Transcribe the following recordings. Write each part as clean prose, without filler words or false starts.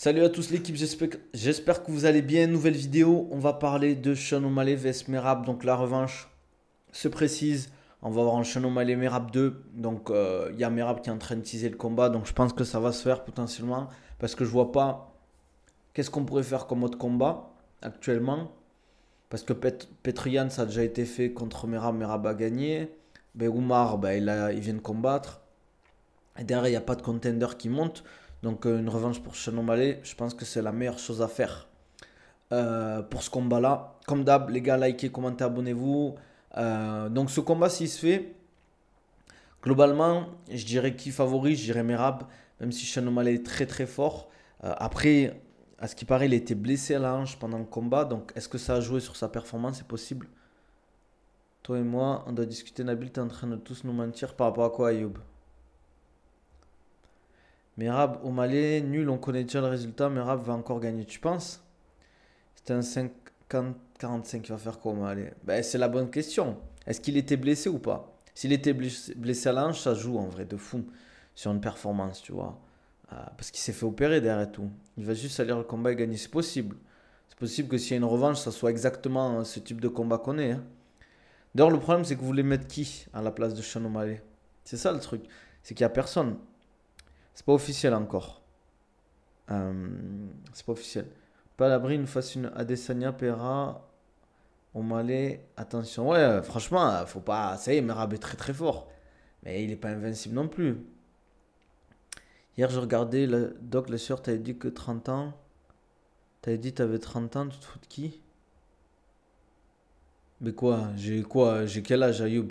Salut à tous l'équipe, j'espère que vous allez bien. Nouvelle vidéo, on va parler de Sean O'Malley vs Merab. Donc la revanche se précise. On va avoir un Sean O'Malley Merab 2. Donc il y a Merab qui est en train de teaser le combat. Donc je pense que ça va se faire potentiellement. Parce que je vois pas qu'est-ce qu'on pourrait faire comme autre combat actuellement. Parce que Petrian ça a déjà été fait contre Merab. Merab a gagné. Ben, Oumar, ben, il vient de combattre. Et derrière, il n'y a pas de contender qui monte. Donc une revanche pour Sean O'Malley, je pense que c'est la meilleure chose à faire pour ce combat-là. Comme d'hab, les gars, likez, commentez, abonnez-vous. Donc ce combat, s'il se fait, globalement, je dirais qui favori, je dirais Merab, même si Sean O'Malley est très très fort. Après, à ce qui paraît, il était blessé à la hanche pendant le combat. Donc est-ce que ça a joué sur sa performance? C'est possible. Toi et moi, on doit discuter. Nabil, t'es en train de tous nous mentir par rapport à quoi, Ayoub? Merab, O'Malley, nul, on connaît déjà le résultat. Merab va encore gagner, tu penses? C'était un 50-45, il va faire quoi, O'Malley? Ben, c'est la bonne question. Est-ce qu'il était blessé ou pas? S'il était blessé à la hanche, ça joue en vrai de fou sur une performance, tu vois. Parce qu'il s'est fait opérer derrière tout. Il va juste salir le combat et gagner, c'est possible. C'est possible que s'il y a une revanche, ça soit exactement ce type de combat qu'on est, hein. D'ailleurs, le problème, c'est que vous voulez mettre qui à la place de Sean O'Malley? C'est ça le truc. C'est qu'il n'y a personne. C'est pas officiel encore. C'est pas officiel. Pas à l'abri, une face une Adesanya, Pereira, O'Malley. Attention, ouais, franchement, faut pas. Ça y est, Merab est très très fort. Mais il est pas invincible non plus. Hier, je regardais le doc, la sœur, t'avais dit que 30 ans. T'avais dit que t'avais 30 ans, tu te fous de qui? Mais quoi? J'ai quel âge, Ayoub?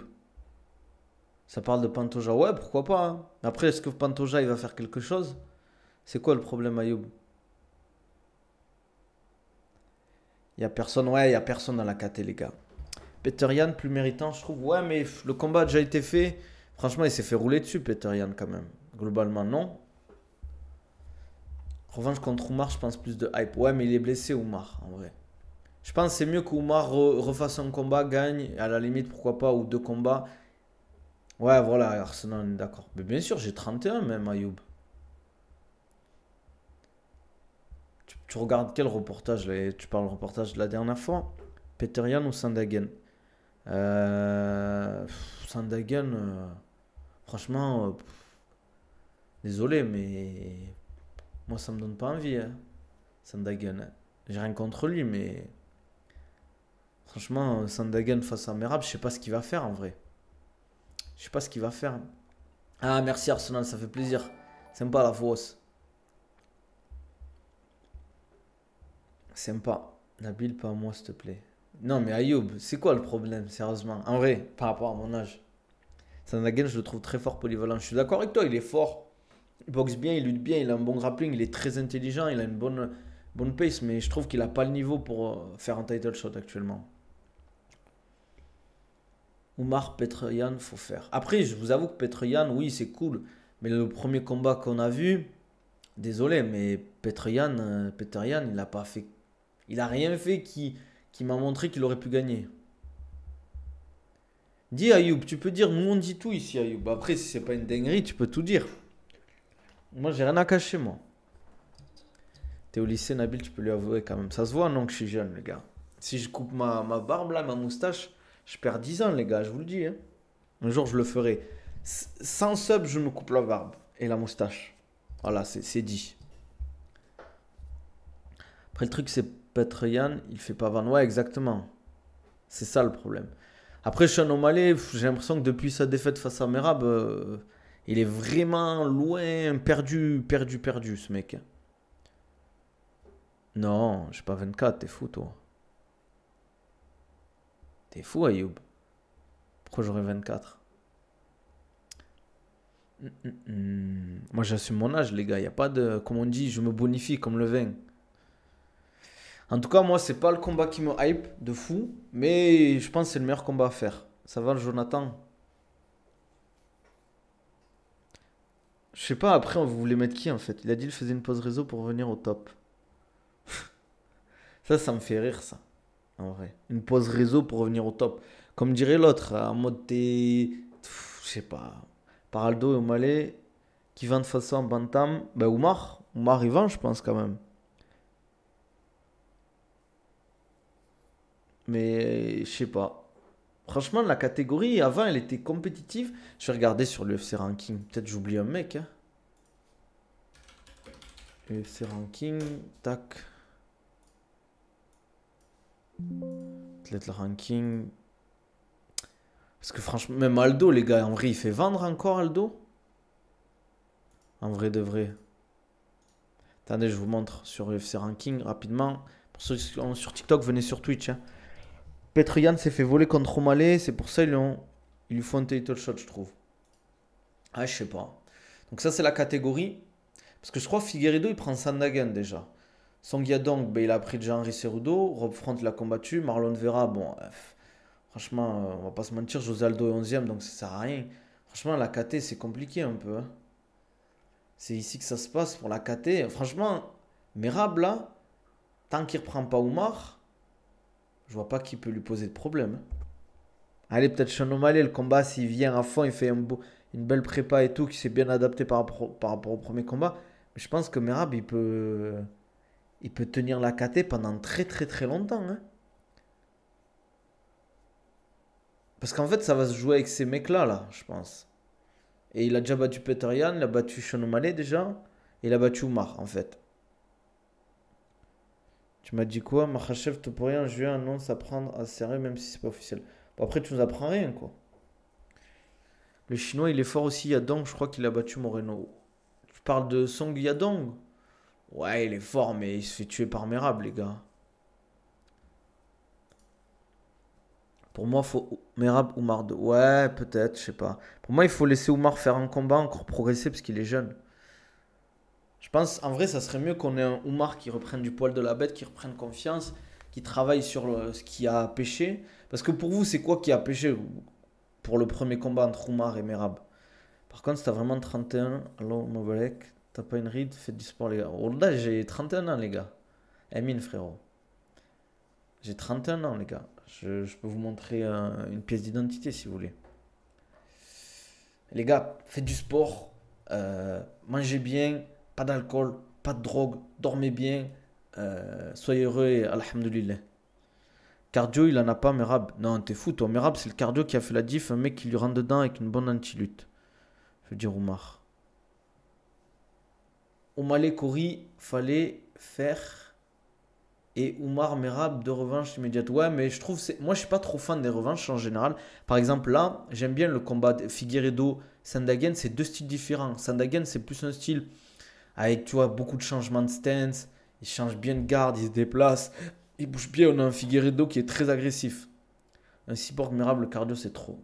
Ça parle de Pantoja. Ouais, pourquoi pas, hein. Après, est-ce que Pantoja il va faire quelque chose? C'est quoi le problème, Ayoub? Il y a personne, ouais, il y a personne dans la KT, les gars. Peter Yan, plus méritant, je trouve. Ouais, mais le combat a déjà été fait. Franchement, il s'est fait rouler dessus, Peter Yan, quand même. Globalement, non. Revanche contre Oumar, je pense plus de hype. Ouais, mais il est blessé, Oumar, en vrai. Je pense que c'est mieux qu'Oumar refasse un combat, gagne, à la limite, pourquoi pas, ou deux combats. Ouais, voilà, Arsenal, on est d'accord. Mais bien sûr, j'ai 31 même, Ayoub. Tu regardes quel reportage là? Tu parles reportage de la dernière fois? Peter Yan ou Sandagen? Sandagen, franchement, désolé, mais moi ça me donne pas envie, hein, Sandagen, hein. J'ai rien contre lui, mais franchement, Sandagen face à Merab, je sais pas ce qu'il va faire en vrai. Je sais pas ce qu'il va faire. Ah, merci Arsenal, ça fait plaisir. Sympa la fausse. Sympa. Nabil, pas à moi, s'il te plaît. Non, mais Ayoub, c'est quoi le problème, sérieusement? En vrai, par rapport à mon âge. Sandhagen, je le trouve très fort polyvalent. Je suis d'accord avec toi, il est fort. Il boxe bien, il lutte bien, il a un bon grappling, il est très intelligent, il a une bonne pace, mais je trouve qu'il n'a pas le niveau pour faire un title shot actuellement. Oumar, Petroyan, faut faire. Après, je vous avoue que Petroyan, oui, c'est cool. Mais le premier combat qu'on a vu, désolé, mais Petroyan, il a pas fait. Il a rien fait qui m'a montré qu'il aurait pu gagner. Dis Ayoub, tu peux dire, nous on dit tout ici Ayoub. Après, si c'est pas une dinguerie, tu peux tout dire. Moi, j'ai rien à cacher, moi. T'es au lycée, Nabil, tu peux lui avouer quand même. Ça se voit, non, que je suis jeune, les gars. Si je coupe ma barbe, là, ma moustache, je perds 10 ans, les gars, je vous le dis, hein. Un jour, je le ferai. Sans sub, je me coupe la barbe et la moustache. Voilà, c'est dit. Après, le truc, c'est Petroyan, il fait pas vendre. Ouais, exactement. C'est ça le problème. Après, Sean O'Malley, j'ai l'impression que depuis sa défaite face à Merab, il est vraiment loin, perdu, ce mec. Non, j'ai pas 24, t'es fou, toi. T'es fou, Ayoub. Pourquoi j'aurais 24? Moi, j'assume mon âge, les gars. Y a pas de. Comme on dit, je me bonifie comme le vin. En tout cas, moi, c'est pas le combat qui me hype de fou, mais je pense que c'est le meilleur combat à faire. Ça va, le Jonathan? Je sais pas, après, vous voulez mettre qui en fait? Il a dit qu'il faisait une pause réseau pour revenir au top. Ça me fait rire, ça, en vrai. Une pause réseau pour revenir au top. Comme dirait l'autre, en mode t'es. Je sais pas. Paraldo et O'Malley qui vendent face en Bantam. Ben, Oumar. Oumar, il vend, je pense, quand même. Mais je sais pas. Franchement, la catégorie, avant, elle était compétitive. Je vais regarder sur l'UFC Ranking. Peut-être j'oublie un mec. Hein. UFC Ranking, tac. Athlète Ranking. Parce que franchement, même Aldo, les gars, en vrai, il fait vendre encore Aldo? En vrai de vrai. Attendez, je vous montre sur UFC Ranking rapidement. Pour ceux qui sont sur TikTok, venez sur Twitch. Hein. Petr Yan s'est fait voler contre O'Malley, c'est pour ça ils lui font un title shot, je trouve. Ah, je sais pas. Donc ça, c'est la catégorie. Parce que je crois que Figueiredo, il prend Sandhagen déjà. Song Yadong, ben, il a pris déjà Henry Cerudo. Rob Front l'a combattu. Marlon Vera, bon, franchement, on va pas se mentir, José Aldo est 11e, donc ça sert à rien. Franchement, la KT, c'est compliqué un peu. Hein. C'est ici que ça se passe pour la KT. Franchement, Merab, là, tant qu'il reprend pas Oumar, je vois pas qui peut lui poser de problème. Hein. Allez, peut-être Sean O'Malley, le combat, s'il vient à fond, il fait une belle prépa et tout, qui s'est bien adapté par rapport au premier combat. Mais je pense que Merab, il peut tenir la KT pendant très très très longtemps. Hein. Parce qu'en fait, ça va se jouer avec ces mecs-là, là, je pense. Et il a déjà battu Petr Yan, il a battu Sean O'Malley déjà, et il a battu Oumar, en fait. Tu m'as dit quoi? Makhachev Topuria en juin annonce à prendre à sérieux, même si c'est pas officiel. Bon, après, tu nous apprends rien, quoi. Le chinois, il est fort aussi, Yadong, je crois qu'il a battu Moreno. Tu parles de Song Yadong? Ouais, il est fort, mais il se fait tuer par Merab, les gars. Pour moi, faut Merab Oumar 2. Ouais, peut-être, je sais pas. Pour moi, il faut laisser Oumar faire un combat, encore progresser, parce qu'il est jeune. Je pense, en vrai, ça serait mieux qu'on ait un Oumar qui reprenne du poil de la bête, qui reprenne confiance, qui travaille sur ce qui a pêché. Parce que pour vous, c'est quoi qui a pêché pour le premier combat entre Oumar et Merab? Par contre, si t'as vraiment 31, allô, Mobalek, t'as pas une ride, faites du sport, les gars. Oh là, j'ai 31 ans, les gars. Emine, frérot. J'ai 31 ans, les gars. Je peux vous montrer une pièce d'identité si vous voulez. Les gars, faites du sport, mangez bien, pas d'alcool, pas de drogue, dormez bien, soyez heureux et alhamdoulilah. Cardio, il en a pas, Merab. Non, t'es fou, toi. Merab, c'est le cardio qui a fait la diff, un mec qui lui rentre dedans avec une bonne anti-lutte. Je veux dire, Oumar. Oumale Kori, fallait faire. Et Oumar Merab de revanche immédiate. Ouais, mais je trouve. Moi, je suis pas trop fan des revanches en général. Par exemple, là, j'aime bien le combat de Figueiredo-Sandhagen. C'est deux styles différents. Sandhagen, c'est plus un style avec, tu vois, beaucoup de changements de stance. Il change bien de garde, il se déplace. Il bouge bien. On a un Figueiredo qui est très agressif. Un cyborg Merab, le cardio, c'est trop.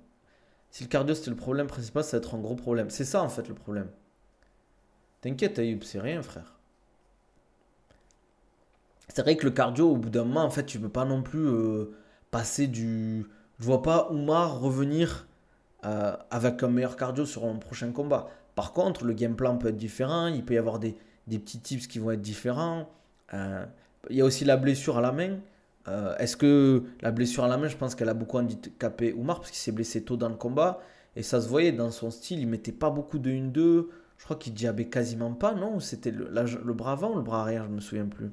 Si le cardio, c'était le problème principal, ça va être un gros problème. C'est ça, en fait, le problème. T'inquiète, Ayoub, c'est rien, frère. C'est vrai que le cardio, au bout d'un moment, en fait, tu peux pas non plus passer du. Je vois pas Oumar revenir avec un meilleur cardio sur un prochain combat. Par contre, le game plan peut être différent. Il peut y avoir des petits tips qui vont être différents. Euh, il y a aussi la blessure à la main. Est-ce que la blessure à la main, je pense qu'elle a beaucoup handicapé Oumar parce qu'il s'est blessé tôt dans le combat. Et ça se voyait dans son style. Il mettait pas beaucoup de 1-2. Je crois qu'il jabait quasiment pas, non? C'était le bras avant ou le bras arrière, je me souviens plus.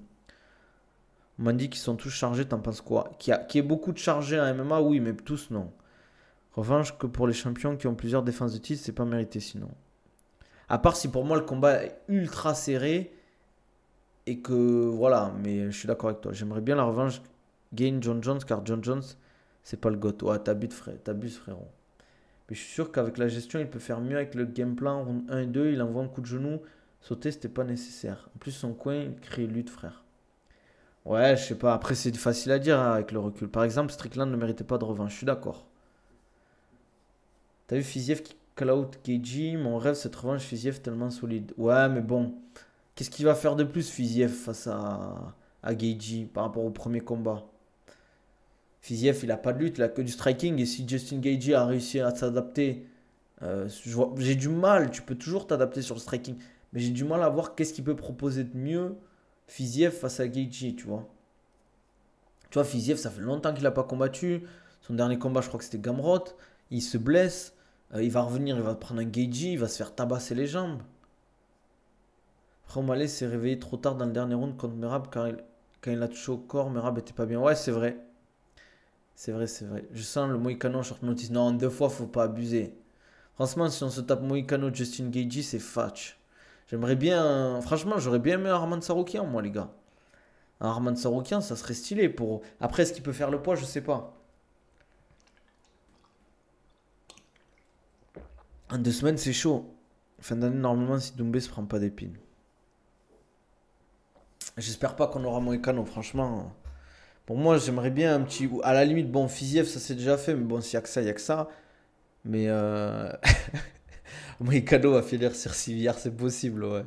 On m'a dit qu'ils sont tous chargés, t'en penses quoi? Qu'il y ait beaucoup de chargés en MMA, oui, mais tous non. Revanche que pour les champions qui ont plusieurs défenses de titre, c'est pas mérité sinon. À part si pour moi le combat est ultra serré et que voilà, mais je suis d'accord avec toi. J'aimerais bien la revanche Gain John Jones car John Jones c'est pas le GOAT. Ouais, t'abuses frérot. Mais je suis sûr qu'avec la gestion, il peut faire mieux avec le game plan round 1 et 2. Il envoie un coup de genou. Sauter, c'était pas nécessaire. En plus, son coin, il crée lutte, frère. Ouais, je sais pas. Après, c'est facile à dire hein, avec le recul. Par exemple, Strickland ne méritait pas de revanche. Je suis d'accord. T'as vu Fiziev qui call out Keiji? Mon rêve, cette revanche Fiziev tellement solide. Ouais, mais bon. Qu'est-ce qu'il va faire de plus, Fiziev, face à Geiji par rapport au premier combat? Fiziev, il a pas de lutte, il a que du striking. Et si Justin Gaethje a réussi à s'adapter, j'ai du mal. Tu peux toujours t'adapter sur le striking. Mais j'ai du mal à voir qu'est-ce qu'il peut proposer de mieux Fiziev face à Gaethje, tu vois. Tu vois, Fiziev, ça fait longtemps qu'il n'a pas combattu. Son dernier combat, je crois que c'était Gamrot. Il se blesse. Il va revenir, il va prendre un Gaethje, il va se faire tabasser les jambes. Après, O'Malley s'est réveillé trop tard dans le dernier round contre Merab quand il a touché au corps. Merab était pas bien. Ouais, c'est vrai. C'est vrai, c'est vrai. Je sens le Moïcano short notice. Non, 2 fois, faut pas abuser. Franchement, si on se tape Moïcano Justin Gaethje, c'est fatch. J'aimerais bien. Franchement, j'aurais bien aimé Arman Saroukian, moi, les gars. Un Arman Saroukian, ça serait stylé pour. Après, est-ce qu'il peut faire le poids? Je sais pas. En 2 semaines, c'est chaud. Fin d'année, normalement, si Doumbé se prend pas d'épines. J'espère pas qu'on aura Moïcano, franchement. Pour moi, j'aimerais bien un petit. À la limite, bon, Fiziev, ça c'est déjà fait, mais bon, s'il y a que ça, il y a que ça. Mais Moïcano va finir sur Civière, c'est possible, ouais.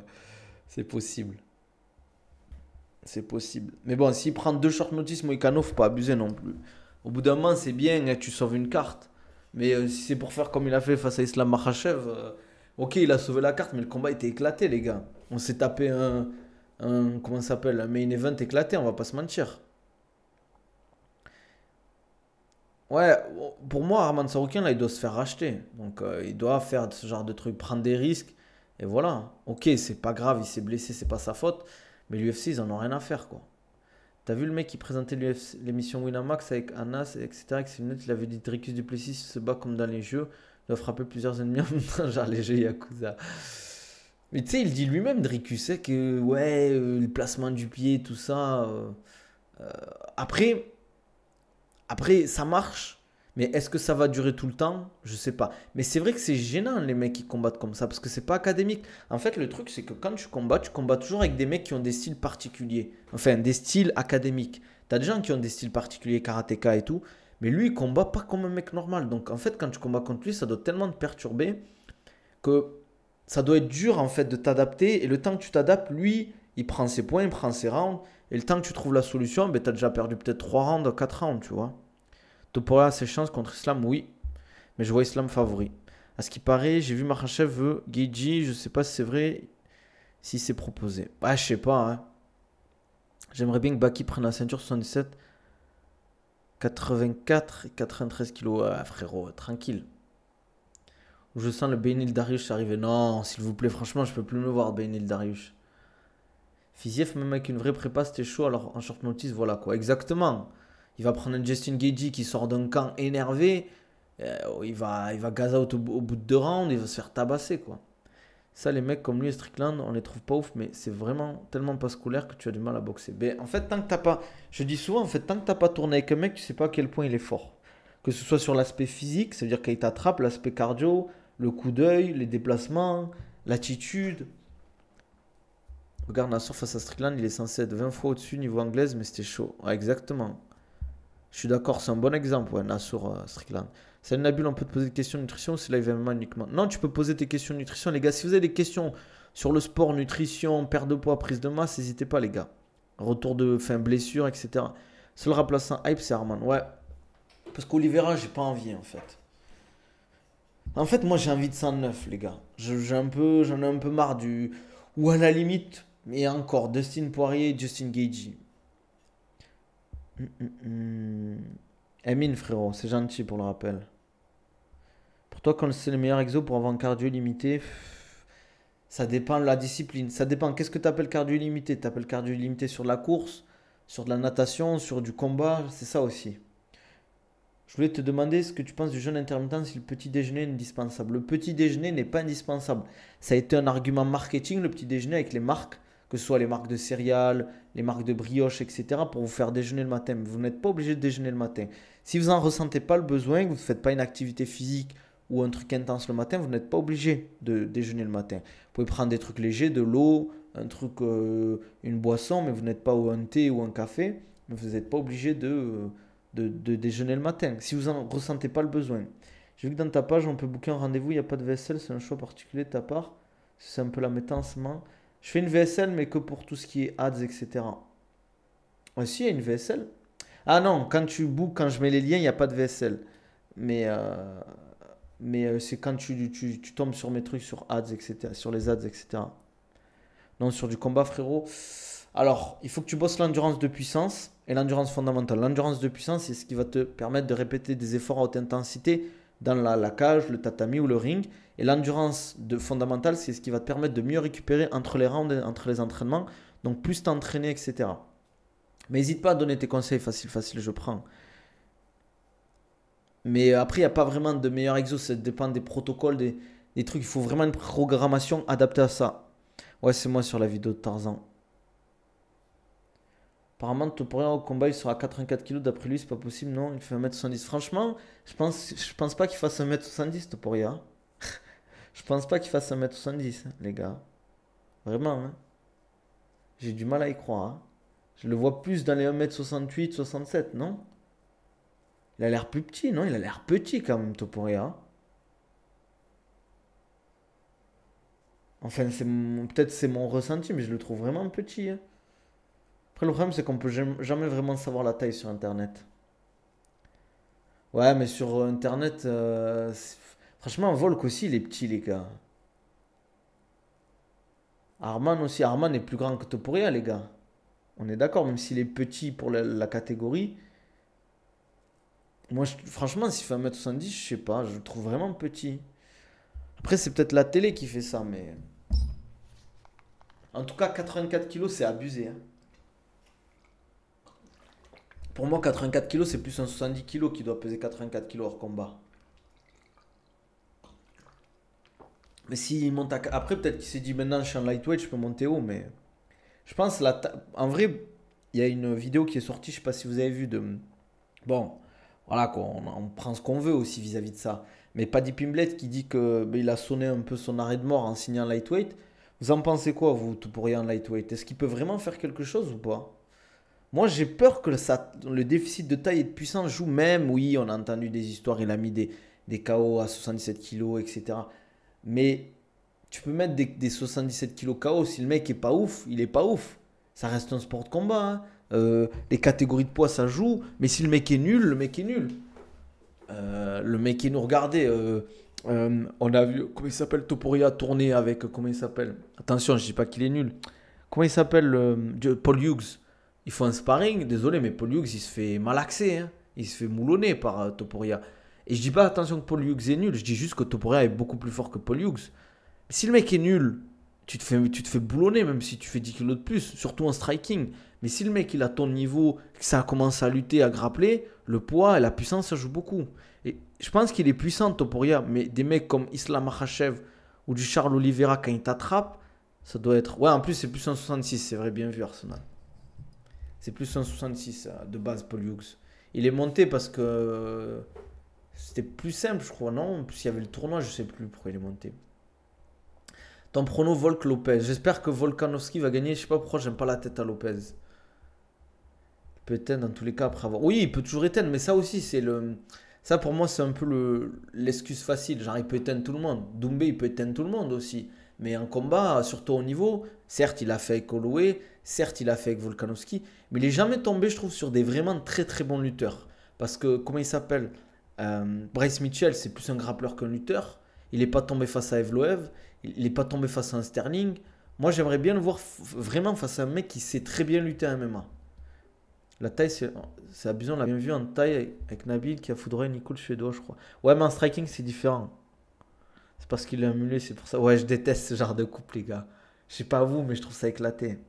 C'est possible. C'est possible. Mais bon, s'il prend 2 short notice, Moïcano, faut pas abuser non plus. Au bout d'un moment, c'est bien, hein, tu sauves une carte. Mais si c'est pour faire comme il a fait face à Islam Makhachev, ok, il a sauvé la carte, mais le combat était éclaté, les gars. On s'est tapé comment ça s'appelle, un main event éclaté, on va pas se mentir. Ouais, pour moi, Arman Saroukian, là, il doit se faire racheter. Donc, il doit faire ce genre de truc, prendre des risques. Et voilà. Ok, c'est pas grave, il s'est blessé, c'est pas sa faute. Mais l'UFC, ils en ont rien à faire, quoi. T'as vu le mec qui présentait l'émission Winamax avec Anas, etc. Avec ses lunettes, il avait dit Dricus Duplessis se bat comme dans les jeux. Il doit frapper plusieurs ennemis en même temps, genre les jeux Yakuza. Mais tu sais, il dit lui-même, Dricus, hein, que ouais, le placement du pied, tout ça. Euh, après, Après, ça marche, mais est-ce que ça va durer tout le temps? Je sais pas. Mais c'est vrai que c'est gênant les mecs qui combattent comme ça parce que c'est pas académique. En fait, le truc c'est que quand tu combats toujours avec des mecs qui ont des styles particuliers. Enfin, des styles académiques. T'as des gens qui ont des styles particuliers, karatéka et tout, mais lui il combat pas comme un mec normal. Donc en fait, quand tu combats contre lui, ça doit tellement te perturber que ça doit être dur en fait de t'adapter. Et le temps que tu t'adaptes, lui, il prend ses points, il prend ses rounds. Et le temps que tu trouves la solution, ben, tu as déjà perdu peut-être 3 rounds, 4 rounds, tu vois. Topuria a ses chances contre Islam, oui. Mais je vois Islam favori. À ce qui paraît, j'ai vu Makhachev veut Gaethje. Je sais pas si c'est vrai, si c'est proposé. Ah, je sais pas. Hein. J'aimerais bien que Baki prenne la ceinture 77, 84 et 93 kilos. Ah, frérot, tranquille. Je sens le Benil Dariush arriver. Non, s'il vous plaît, franchement, je peux plus me voir, Benil Dariush. Fiziev, même avec une vraie prépa, c'était chaud. Alors en short notice, voilà quoi. Exactement. Il va prendre un Justin Gaethje qui sort d'un camp énervé. Il va gaz out au bout de 2 rounds. Il va se faire tabasser quoi. Ça, les mecs comme lui et Strickland, on les trouve pas ouf, mais c'est vraiment tellement pas scolaire que tu as du mal à boxer. Mais en fait, tant que t'as pas. Je dis souvent, en fait, tant que t'as pas tourné avec un mec, tu sais pas à quel point il est fort. Que ce soit sur l'aspect physique, c'est-à-dire qu'il t'attrape, l'aspect cardio, le coup d'œil, les déplacements, l'attitude. Regarde, Nassur face à Strickland, il est censé être 20 fois au-dessus niveau anglaise, mais c'était chaud. Ouais, exactement. Je suis d'accord, c'est un bon exemple, ouais, Nassur Strickland. Salut Nabil, on peut te poser des questions de nutrition ou c'est live MMA uniquement? Non, tu peux poser tes questions de nutrition, les gars. Si vous avez des questions sur le sport, nutrition, perte de poids, prise de masse, n'hésitez pas, les gars. Retour de fin, blessure, etc. Seul remplaçant hype, c'est Arman. Ouais, parce qu'Olivera, j'ai pas envie, en fait. En fait, moi, j'ai envie de 109, les gars. J'en ai un peu marre du. Ou à la limite, et encore, Dustin Poirier et Justin Gaethje. Emine, frérot, c'est gentil pour le rappel. Pour toi, quand c'est le meilleur exo pour avoir un cardio limité, ça dépend de la discipline. Ça dépend. Qu'est-ce que tu appelles cardio limité? Tu appelles cardio limité sur la course, sur de la natation, sur du combat? C'est ça aussi. Je voulais te demander ce que tu penses du jeûne intermittent si le petit déjeuner est indispensable. Le petit déjeuner n'est pas indispensable. Ça a été un argument marketing, le petit déjeuner, avec les marques, que ce soit les marques de céréales, les marques de brioche, etc., pour vous faire déjeuner le matin. Mais vous n'êtes pas obligé de déjeuner le matin. Si vous n'en ressentez pas le besoin, que vous ne faites pas une activité physique ou un truc intense le matin, vous n'êtes pas obligé de déjeuner le matin. Vous pouvez prendre des trucs légers, de l'eau, un truc, une boisson, mais vous n'êtes pas ou un thé ou un café. Mais vous n'êtes pas obligé de déjeuner le matin, si vous n'en ressentez pas le besoin. J'ai vu que dans ta page, on peut booker un rendez-vous, il n'y a pas de VSL, c'est un choix particulier de ta part. C'est un peu la méta en ce moment. Je fais une VSL, mais que pour tout ce qui est ads, etc. Aussi, il y a une VSL. Ah non, quand tu bookes, quand je mets les liens, il n'y a pas de VSL. Mais c'est quand tu tombes sur mes trucs sur ads, etc. Sur les ads, etc. Non, sur du combat, frérot. Alors, il faut que tu bosses l'endurance de puissance et l'endurance fondamentale. L'endurance de puissance, c'est ce qui va te permettre de répéter des efforts à haute intensité dans la cage, le tatami ou le ring. Et l'endurance fondamentale, c'est ce qui va te permettre de mieux récupérer entre les rounds, entre les entraînements. Donc plus t'entraîner, etc. Mais n'hésite pas à donner tes conseils, facile, je prends. Mais après, il n'y a pas vraiment de meilleur exo, ça dépend des protocoles, des trucs. Il faut vraiment une programmation adaptée à ça. Ouais, c'est moi sur la vidéo de Tarzan. Apparemment, Topuria au combat, il sera à 84 kilos. D'après lui, c'est pas possible, non? Il fait 1m70. Franchement, je pense pas qu'il fasse 1m70, Topuria. Je pense pas qu'il fasse 1m70, hein, les gars. Vraiment, hein. J'ai du mal à y croire, hein. Je le vois plus dans les 1m68, 67, non? Il a l'air plus petit, non? Il a l'air petit quand même, Topuria. Enfin, peut-être c'est mon ressenti, mais je le trouve vraiment petit, hein. Après, le problème, c'est qu'on peut jamais vraiment savoir la taille sur Internet. Ouais, mais sur Internet, franchement, Volk aussi, il est petit, les gars. Arman aussi. Arman est plus grand que Topuria, les gars. On est d'accord, même s'il est petit pour la catégorie. Moi, franchement, s'il fait 1m70, je sais pas, je le trouve vraiment petit. Après, c'est peut-être la télé qui fait ça, mais. En tout cas, 84 kilos, c'est abusé, hein. Pour moi, 84 kilos, c'est plus un 70 kilos qui doit peser 84 kilos hors combat. Mais s'il monte à. Après, peut-être qu'il s'est dit maintenant, je suis en lightweight, je peux monter haut, mais. Je pense, en vrai, il y a une vidéo qui est sortie, je sais pas si vous avez vu, de. Bon, voilà quoi, on prend ce qu'on veut aussi vis-à-vis de ça. Mais Paddy Pimblett qui dit que il a sonné un peu son arrêt de mort en signant lightweight. Vous en pensez quoi, vous, tout pour rien en lightweight? Est-ce qu'il peut vraiment faire quelque chose ou pas? Moi, j'ai peur que le déficit de taille et de puissance joue même. Oui, on a entendu des histoires, il a mis des KO à 77 kilos, etc. Mais tu peux mettre des 77 kilos KO si le mec est pas ouf, il est pas ouf. Ça reste un sport de combat, hein. Les catégories de poids, ça joue. Mais si le mec est nul, le mec est nul. Le mec est nul. Regardez, on a vu, comment il s'appelle, Topuria tourner avec, comment il s'appelle? Attention, je dis pas qu'il est nul. Comment il s'appelle, Paul Hughes? Il faut un sparring, désolé, mais Paul Hughes, il se fait malaxer, hein. Il se fait moulonner par Topuria. Et je dis pas attention que Paul Hughes est nul, je dis juste que Topuria est beaucoup plus fort que Paul Hughes. Si le mec est nul, tu te fais boulonner même si tu fais 10 kilos de plus, surtout en striking. Mais si le mec il a ton niveau, que ça commence à lutter, à grappler, le poids et la puissance ça joue beaucoup. Et je pense qu'il est puissant Topuria, mais des mecs comme Islam Makhachev ou du Charles Oliveira quand il t'attrape, ça doit être. Ouais, en plus c'est plus un 66, c'est vrai, bien vu Arsenal. C'est plus un 66 de base Paul Hughes. Il est monté parce que c'était plus simple, je crois, non? En plus, il y avait le tournoi, je sais plus pourquoi il est monté. Ton prono Volk Lopez. J'espère que Volkanovski va gagner. Je sais pas pourquoi j'aime pas la tête à Lopez. Il peut éteindre dans tous les cas après avoir. Oui, il peut toujours éteindre, mais ça aussi, c'est le. Ça pour moi, c'est un peu l'excuse facile. Genre, il peut éteindre tout le monde. Doumbé, il peut éteindre tout le monde aussi. Mais en combat, surtout au niveau, certes, il a fait avec Holloway, certes, il a fait avec Volkanovski, mais il est jamais tombé, je trouve, sur des vraiment très très bons lutteurs. Parce que, comment il s'appelle? Bryce Mitchell, c'est plus un grappleur qu'un lutteur. Il n'est pas tombé face à Evloev. Il n'est pas tombé face à un Sterling. Moi, j'aimerais bien le voir vraiment face à un mec qui sait très bien lutter en MMA. La taille, c'est abusant. On l'a bien vu en taille avec Nabil qui a foudroyé Nico le Suédois, je crois. Ouais, mais en striking, c'est différent. C'est parce qu'il est annulé, c'est pour ça. Ouais, je déteste ce genre de couple, les gars. Je sais pas vous, mais je trouve ça éclaté.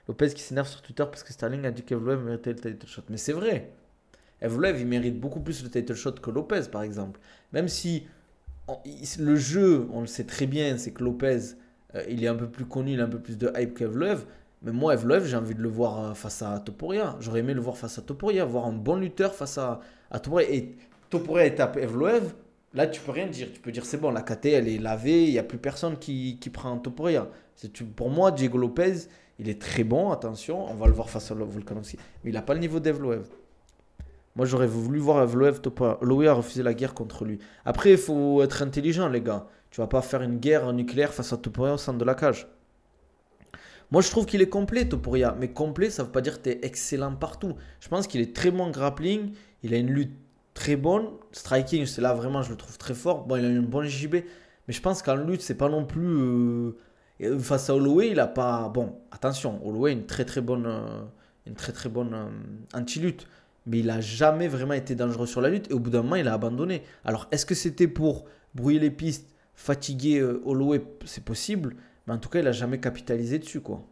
Lopez qui s'énerve sur Twitter parce que Sterling a dit qu'Evloev méritait le title shot. Mais c'est vrai. Evloev, il mérite beaucoup plus le title shot que Lopez, par exemple. Même si le jeu, on le sait très bien, c'est que Lopez, il est un peu plus connu, il a un peu plus de hype qu'Evloev. Mais moi, Evloev, j'ai envie de le voir face à Topuria. J'aurais aimé le voir face à Topuria, voir un bon lutteur face à Topuria. Et Topuria et tape Evloev, là, tu peux rien dire. Tu peux dire, c'est bon, la KT, elle est lavée, il n'y a plus personne qui prend Topuria. Pour moi, Diego Lopez, il est très bon, attention, on va le voir face à Volkanovski. Mais il n'a pas le niveau d'Evloev. Moi, j'aurais voulu voir Evloev Topuria. Holloway a refusé la guerre contre lui. Après, il faut être intelligent, les gars. Tu vas pas faire une guerre nucléaire face à Topuria au centre de la cage. Moi, je trouve qu'il est complet, Topuria. Mais complet, ça veut pas dire que tu es excellent partout. Je pense qu'il est très bon grappling. Il a une lutte très bonne. Striking, c'est là vraiment, je le trouve très fort. Bon, il a une bonne JB. Mais je pense qu'en lutte, c'est pas non plus. Face à Holloway, il a pas. Bon, attention, Holloway a une très très bonne anti-lutte. mais il a jamais vraiment été dangereux sur la lutte et au bout d'un moment, il a abandonné. Alors, est-ce que c'était pour brouiller les pistes, fatiguer Holloway? C'est possible, mais en tout cas, il a jamais capitalisé dessus, quoi.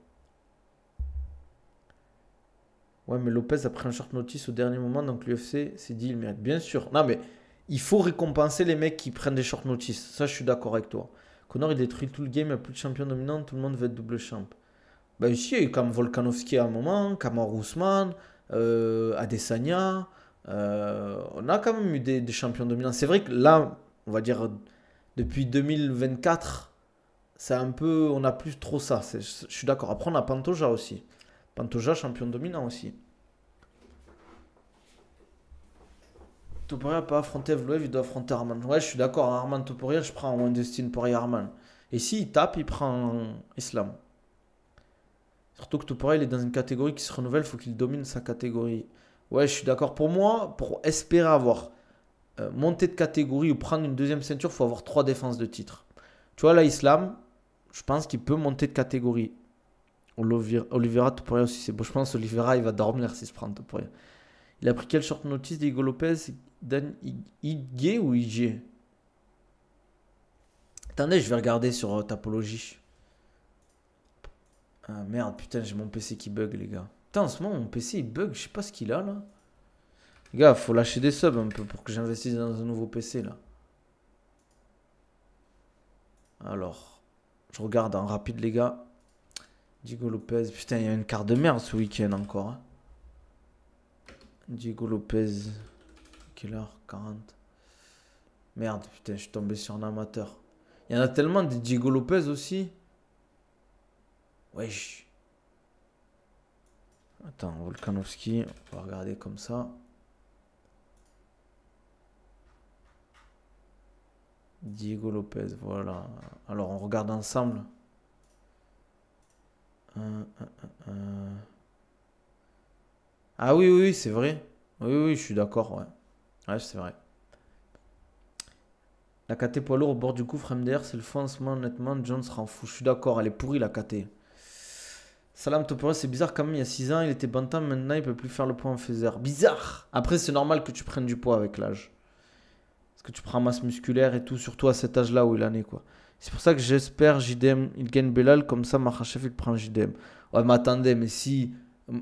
Ouais, mais Lopez a pris un short notice au dernier moment, donc l'UFC s'est dit il mérite. Bien sûr. Non, mais il faut récompenser les mecs qui prennent des short notice. Ça, je suis d'accord avec toi. Conor, il détruit tout le game, il n'y a plus de champion dominant, tout le monde veut être double champ. Bah, ici, il y a eu comme Volkanovski à un moment, Kamaru Usman, Adesanya. On a quand même eu des champions dominants. C'est vrai que là, on va dire, depuis 2024, c'est un peu. On n'a plus trop ça. Je suis d'accord. Après, on a Pantoja aussi. Pantoja, champion dominant aussi. Topuria n'a pas affronté Evloev, il doit affronter Arman. Ouais, je suis d'accord. Arman Topuria, je prends One Destin pour Arman. Et s'il tape, il prend Islam. Surtout que Topuria, il est dans une catégorie qui se renouvelle, il faut qu'il domine sa catégorie. Ouais, je suis d'accord. Pour moi, pour espérer avoir monté de catégorie ou prendre une deuxième ceinture, il faut avoir 3 défenses de titre. Tu vois, là, Islam, je pense qu'il peut monter de catégorie. Oliveira, Topuria aussi, c'est bon. Je pense Oliveira, il va dormir s'il se prend Topuria. Il a pris quel short notice d'Igo Lopez? Dan Ige ou Ige? Attendez, je vais regarder sur Tapologie. Ah merde, putain, j'ai mon PC qui bug, les gars. Putain, en ce moment, mon PC il bug, je sais pas ce qu'il a là. Les gars, faut lâcher des subs un peu pour que j'investisse dans un nouveau PC là. Alors, je regarde en rapide, les gars. Diego Lopez, putain, il y a une carte de merde ce week-end encore. Hein. Diego Lopez, quelle heure? 40. Merde, putain, je suis tombé sur un amateur. Il y en a tellement des Diego Lopez aussi. Wesh. Attends, Volkanovski, on va regarder comme ça. Diego Lopez, voilà. Alors, on regarde ensemble. Ah oui, oui, oui, c'est vrai. Oui, oui, je suis d'accord, ouais. Ouais, c'est vrai. La KT poids lourd au bord du gouffre MDR, c'est le fond en ce moment, honnêtement. Jones rend fou. Je suis d'accord, elle est pourrie la KT. Salam Topora, c'est bizarre quand même. Il y a 6 ans, il était bantam, maintenant il peut plus faire le poids en faiseur. Bizarre! Après, c'est normal que tu prennes du poids avec l'âge. Parce que tu prends masse musculaire et tout, surtout à cet âge-là où il en est, quoi. C'est pour ça que j'espère JDM, il gagne Belal, comme ça Makhachev il prend JDM. Ouais, mais attendez, mais si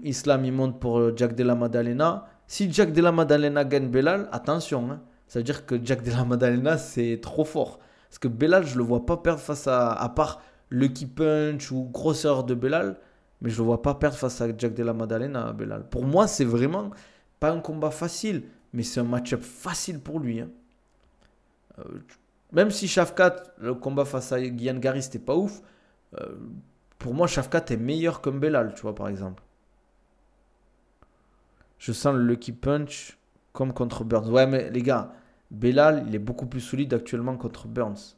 Islam il monte pour Jack Della Maddalena, si Jack Della Maddalena gagne Belal, attention, hein, ça veut dire que Jack Della Maddalena c'est trop fort. Parce que Belal, je le vois pas perdre face à part Lucky Punch ou grosseur de Belal, mais je le vois pas perdre face à Jack Della Maddalena, Belal. Pour moi, c'est vraiment pas un combat facile, mais c'est un match-up facile pour lui. Hein. Euh, Même si Shafkat, le combat face à Guyan Gary, c'était pas ouf, euh, pour moi, Shafkat est meilleur que Belal, tu vois, par exemple. Je sens le Lucky Punch comme contre Burns. Ouais, mais les gars, Belal, il est beaucoup plus solide actuellement contre Burns.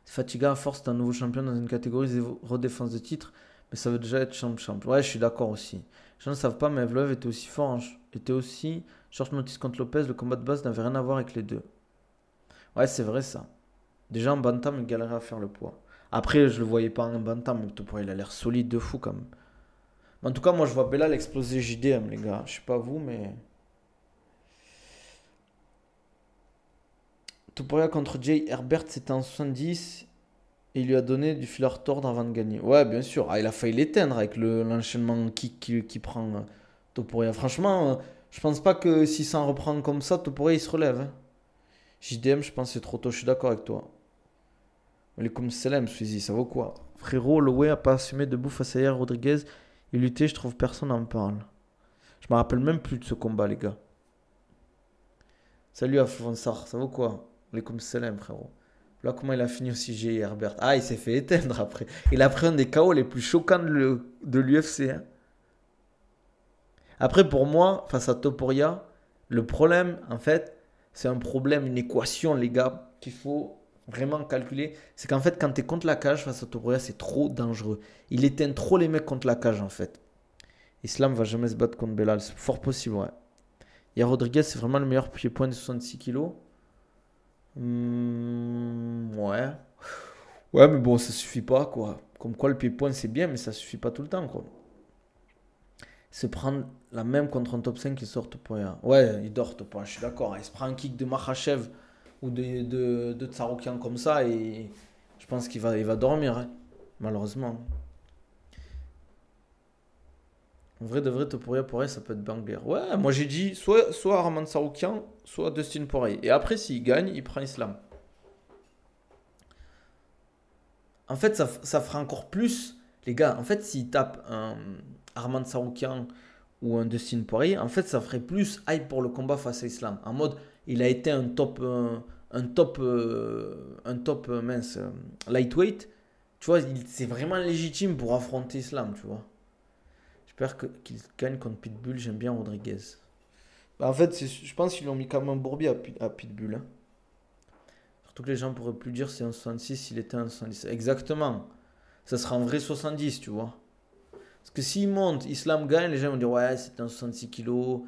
Fatiga à force d'un nouveau champion dans une catégorie zéro défense de titre, mais ça veut déjà être champ. Ouais, je suis d'accord aussi. Les gens ne savent pas, mais Evloev était aussi fort, était aussi short notice contre Lopez. Le combat de base n'avait rien à voir avec les deux. Ouais, c'est vrai ça. Déjà en bantam, il galérait à faire le poids. Après, je le voyais pas en bantam, mais tout il a l'air solide de fou quand même. Mais en tout cas, moi je vois Belal exploser JDM, les gars. Je sais pas vous, mais. Topuria contre Jay Herbert, c'était en 70. Et il lui a donné du fil à retordre avant de gagner. Ouais, bien sûr. Ah, il a failli l'éteindre avec l'enchaînement kick qui prend Topuria. Franchement, je pense pas que s'il s'en reprend comme ça, Topuria il se relève. Hein. JDM, je pense que c'est trop tôt. Je suis d'accord avec toi. Mais comme Selem, Swizy, ça vaut quoi? Frérot, Lowe a pas assumé debout face à Yair Rodriguez. Il luttait, je trouve personne n'en parle. Je me rappelle même plus de ce combat, les gars. Salut Afonsar, ça vaut quoi? Comme Selem, frérot. Là, comment il a fini aussi, J. Herbert. Ah, il s'est fait éteindre après. Il a pris un des KO les plus choquants de l'UFC. Hein. Après, pour moi, face à Topuria, le problème, en fait, c'est un problème, une équation, les gars, qu'il faut vraiment calculer. C'est qu'en fait, quand tu es contre la cage face à Topuria, c'est trop dangereux. Il éteint trop les mecs contre la cage, en fait. Islam va jamais se battre contre Belal. C'est fort possible, ouais. Yair Rodriguez, c'est vraiment le meilleur pied-point de 66 kilos. Ouais. Ouais, mais bon, ça suffit pas, quoi. Comme quoi, le pied-point, c'est bien, mais ça suffit pas tout le temps, quoi. Se prendre la même contre un top 5 qui sort Topuria. Ouais, il dort Topuria, je suis d'accord. Il se prend un kick de Makhachev ou de Tsaroukian comme ça et je pense qu'il va dormir, hein, malheureusement. En vrai, de vrai, Topuria Poirier, ça peut être banger. Ouais, moi j'ai dit soit Arman Tsaroukian, soit Dustin Poirier. Et après, s'il gagne, il prend Islam. En fait, ça fera encore plus, les gars. En fait, s'il tape un Arman Tsaroukian ou un Dustin Poirier, en fait, ça ferait plus hype pour le combat face à Islam. En mode, il a été un top mince, lightweight. Tu vois, c'est vraiment légitime pour affronter Islam, tu vois. J'espère qu'il gagne contre Pitbull. J'aime bien Rodriguez. Bah, en fait, je pense qu'ils l'ont mis comme un bourbier à Pitbull, hein. Surtout que les gens pourraient plus dire c'est un 66 s'il était un 70. Exactement. Ça sera un vrai 70, tu vois. Parce que s'il monte, Islam gagne, les gens vont dire ouais, c'est un 66 kilos.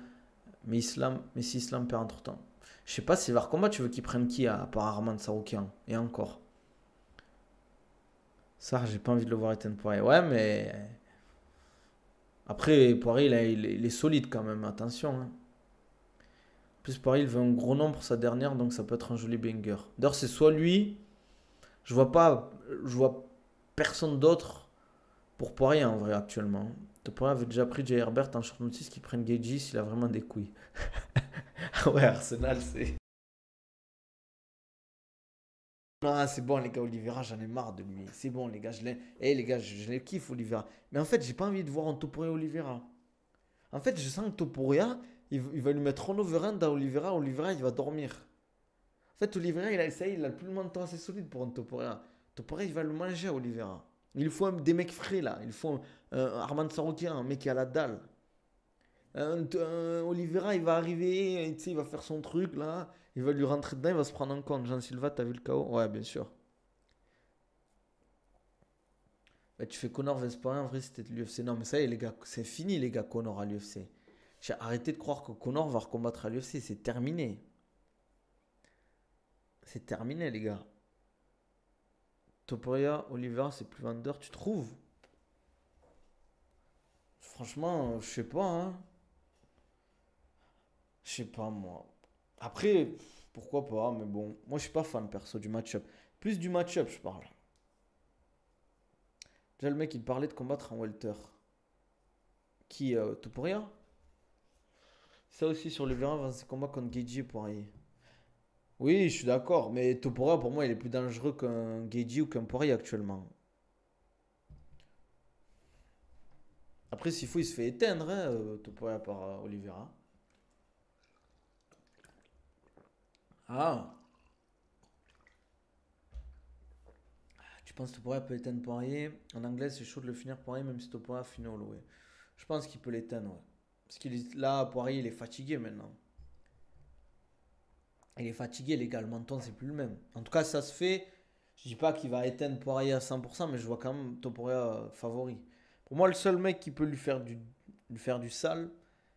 Mais si Islam perd entre temps. Je sais pas, si vers combat, tu veux qu'il prenne qui à part Arman Saroukian. Et encore. Ça, j'ai pas envie de le voir éteindre Poirier. Ouais, mais. Après, Poirier, il est solide quand même, attention, hein. En plus, Poirier, il veut un gros nom pour sa dernière, donc ça peut être un joli banger. D'ailleurs, c'est soit lui. Je vois pas. Je vois personne d'autre pour Poirier en vrai actuellement. Poirier avait déjà pris Jay Herbert en short notice qui prenne Gaethje s'il a vraiment des couilles. Ouais, Arsenal, c'est. Non, c'est bon, les gars, Oliveira, j'en ai marre de lui. C'est bon, les gars, les gars, je les kiffe, Oliveira. Mais en fait, j'ai pas envie de voir un Topuria Oliveira. En fait, je sens que Topuria, il va lui mettre un overhand à Oliveira. Oliveira, il va dormir. En fait, Oliveira, il a essayé, il a plus le menton assez solide pour un Topuria. Topuria, il va le manger à Oliveira. Il faut des mecs frais, là. Il faut un Arman Saroukian, un mec qui a la dalle. Oliveira, il va arriver, tu sais, il va faire son truc là, il va lui rentrer dedans, il va se prendre en compte. Jean Silva, t'as vu le KO? Ouais, bien sûr. Bah, tu fais Conor Vesparin, en vrai, c'était de l'UFC. Non, mais ça y est, les gars, c'est fini, les gars, Conor à l'UFC. J'ai arrêté de croire que Conor va recombattre à l'UFC, c'est terminé. C'est terminé, les gars. Topuria, Oliveira, c'est plus vendeur, tu trouves? Franchement, je sais pas, hein. Je sais pas, moi. Après, pourquoi pas, mais bon, moi, je suis pas fan, perso, du match-up. Plus du match-up, je parle. Déjà, le mec, il parlait de combattre en welter. Qui, Topuria? Ça aussi, sur le Vera, va ses combats contre Gaethje et Poirier. Oui, je suis d'accord, mais Topuria, pour moi, il est plus dangereux qu'un Gaethje ou qu'un Poirier actuellement. Après, s'il faut, il se fait éteindre, hein, Topuria par Oliveira. Ah, tu penses que Topuria peut éteindre Poirier? En anglais, c'est chaud de le finir Poirier, même si Topuria finit ouais. Je pense qu'il peut l'éteindre, ouais. Parce qu'il est là, Poirier, il est fatigué maintenant. Il est fatigué, les gars, le menton, c'est plus le même. En tout cas, ça se fait. Je dis pas qu'il va éteindre Poirier à 100%, mais je vois quand même Topuria favori. Pour moi, le seul mec qui peut lui faire du sale,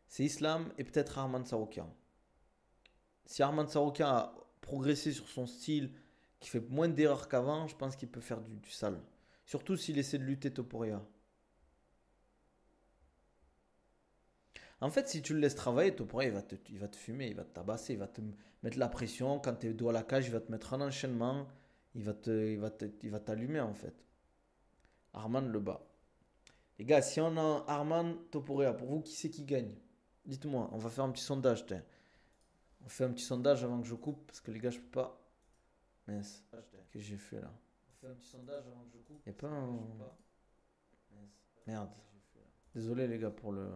c'est Islam et peut-être Arman Saroukian. Si Arman Saroukian a progressé sur son style, qui fait moins d'erreurs qu'avant, je pense qu'il peut faire du sale. Surtout s'il essaie de lutter Topuria. En fait, si tu le laisses travailler, Topuria, il va te fumer, il va te tabasser, il va te mettre la pression. Quand tu es dos à la cage, il va te mettre un enchaînement. Il va t'allumer, en fait. Arman le bat. Les gars, si on a Arman Topuria, pour vous, qui c'est qui gagne? Dites-moi, on va faire un petit sondage. Tiens. On fait un petit sondage avant que je coupe, parce que les gars, je peux pas. Mince. Qu'est-ce que j'ai fait là? On fait un petit sondage avant que je coupe. Y'a pas un. Merde. Désolé les gars pour le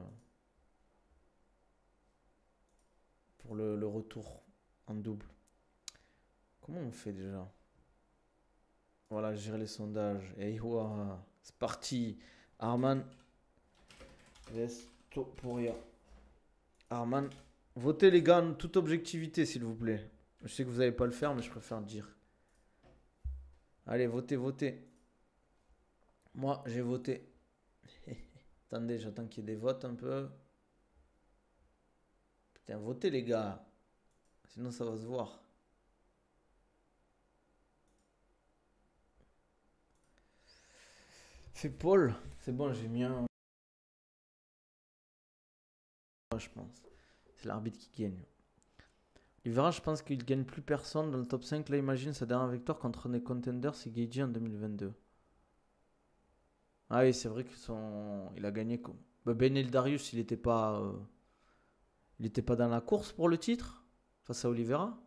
retour en double. Comment on fait déjà? Voilà, gérer les sondages. Et ouah, c'est parti. Arman vs Topuria. Arman, votez les gars en toute objectivité s'il vous plaît. Je sais que vous n'allez pas le faire, mais je préfère le dire. Allez, votez, votez. Moi, j'ai voté. Attendez, j'attends qu'il y ait des votes un peu. Putain, votez les gars. Sinon, ça va se voir. Fait Paul. C'est bon, j'ai mis un. je pense. C'est l'arbitre qui gagne. Oliveira, je pense qu'il gagne plus personne dans le top 5. Là, imagine sa dernière victoire contre des contenders, c'est Gaethje en 2022. Ah oui, c'est vrai il a gagné comme. Bah, Benel Darius, il était pas dans la course pour le titre face à Oliveira.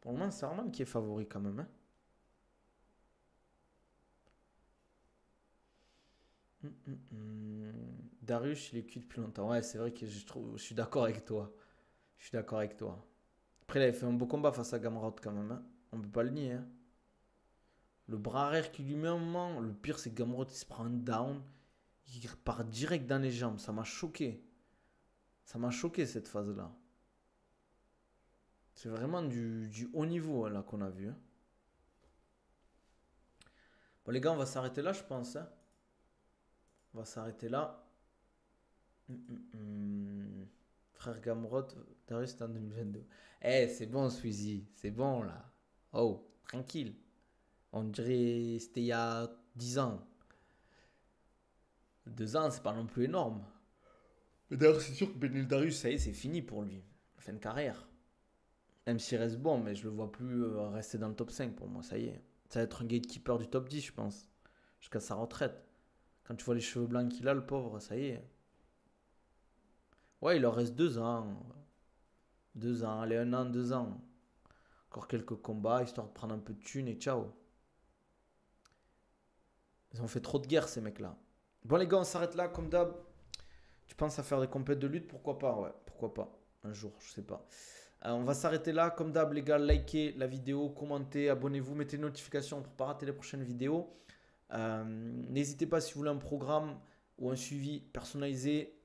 Pour le moment, c'est Arman qui est favori quand même. Darius, il est cuit depuis longtemps. Ouais, c'est vrai que je suis d'accord avec toi. Je suis d'accord avec toi. Après, il avait fait un beau combat face à Gamrot quand même. On peut pas le nier. Le bras arrière qui lui met un moment. Le pire, c'est que Gamrot, il se prend un down. Il part direct dans les jambes. Ça m'a choqué. Ça m'a choqué cette phase-là. C'est vraiment du haut niveau là qu'on a vu. Bon, les gars, on va s'arrêter là, je pense. On va s'arrêter là. Frère Gamrot, Darius, c'était en 2022. Eh, c'est bon, Squeezie. C'est bon, là. Oh, tranquille. On dirait c'était il y a 10 ans. 2 ans, c'est pas non plus énorme. Mais d'ailleurs, c'est sûr que Benil Darius, ça y est, c'est fini pour lui. Fin de carrière. Même s'il reste bon, mais je le vois plus rester dans le top 5 pour moi, ça y est. Ça va être un gatekeeper du top 10, je pense. Jusqu'à sa retraite. Quand tu vois les cheveux blancs qu'il a, le pauvre, ça y est. Ouais, il leur reste 2 ans. 2 ans, allez, 1 an, 2 ans. Encore quelques combats, histoire de prendre un peu de thunes et ciao. Ils ont fait trop de guerre, ces mecs-là. Bon, les gars, on s'arrête là, comme d'hab. Tu penses à faire des compètes de lutte? Pourquoi pas? Ouais, pourquoi pas. Un jour, je sais pas. On va s'arrêter là. Comme d'hab, les gars, likez la vidéo, commentez, abonnez-vous, mettez une notification pour ne pas rater les prochaines vidéos. N'hésitez pas si vous voulez un programme ou un suivi personnalisé,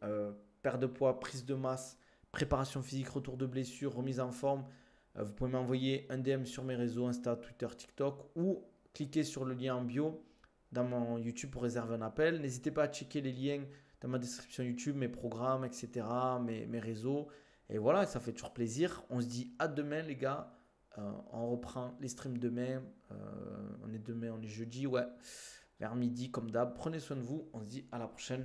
perte de poids, prise de masse, préparation physique, retour de blessure, remise en forme. Vous pouvez m'envoyer un DM sur mes réseaux, Insta, Twitter, TikTok, ou cliquer sur le lien en bio dans mon YouTube pour réserver un appel. N'hésitez pas à checker les liens dans ma description YouTube, mes programmes, etc., mes réseaux. Et voilà, ça fait toujours plaisir. On se dit à demain, les gars. On reprend les streams demain. On est jeudi, ouais. Vers midi, comme d'hab. Prenez soin de vous. On se dit à la prochaine.